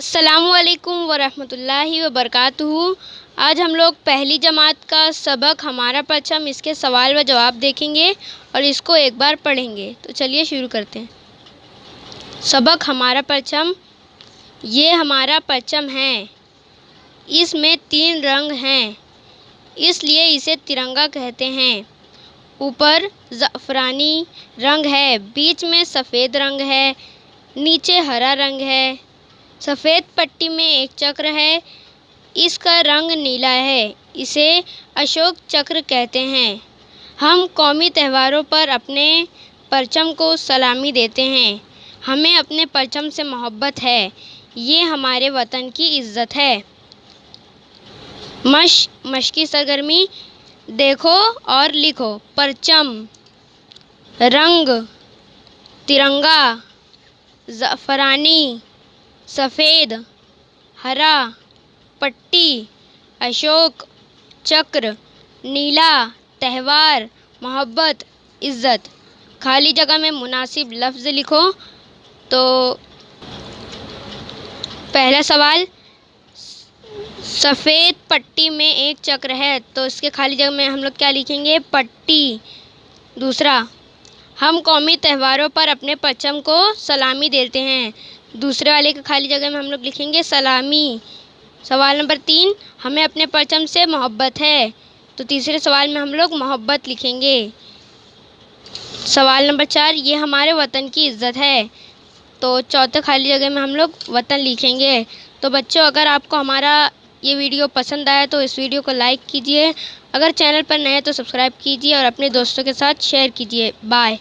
अस्सलामुअलैकुम वरहमतुल्लाहि वबरकातुहू। आज हम लोग पहली जमात का सबक हमारा परचम इसके सवाल व जवाब देखेंगे और इसको एक बार पढ़ेंगे। तो चलिए शुरू करते हैं। सबक हमारा परचम। ये हमारा परचम है। इसमें 3 रंग हैं, इसलिए इसे तिरंगा कहते हैं। ऊपर ज़अफ़रानी रंग है, बीच में सफ़ेद रंग है, नीचे हरा रंग है। सफ़ेद पट्टी में एक चक्र है, इसका रंग नीला है, इसे अशोक चक्र कहते हैं। हम कौमी त्योहारों पर अपने परचम को सलामी देते हैं। हमें अपने परचम से मोहब्बत है, ये हमारे वतन की इज़्ज़त है। मशक़ी सरगर्मी। देखो और लिखो। परचम, रंग, तिरंगा, ज़अफ़रानी, सफ़ेद, हरा, पट्टी, अशोक चक्र, नीला, त्यौहार, मोहब्बत, इज़्ज़त। खाली जगह में मुनासिब लफ्ज़ लिखो। तो पहला सवाल, सफ़ेद पट्टी में एक चक्र है, तो इसके खाली जगह में हम लोग क्या लिखेंगे? पट्टी। दूसरा, हम कौमी त्योहारों पर अपने परचम को सलामी देते हैं। दूसरे वाले के खाली जगह में हम लोग लिखेंगे सलामी। सवाल नंबर 3, हमें अपने परचम से मोहब्बत है, तो तीसरे सवाल में हम लोग मोहब्बत लिखेंगे। सवाल नंबर 4, ये हमारे वतन की इज़्ज़त है, तो चौथे खाली जगह में हम लोग वतन लिखेंगे। तो बच्चों, अगर आपको हमारा ये वीडियो पसंद आया तो इस वीडियो को लाइक कीजिए। अगर चैनल पर नए हैं तो सब्सक्राइब कीजिए और अपने दोस्तों के साथ शेयर कीजिए। बाय।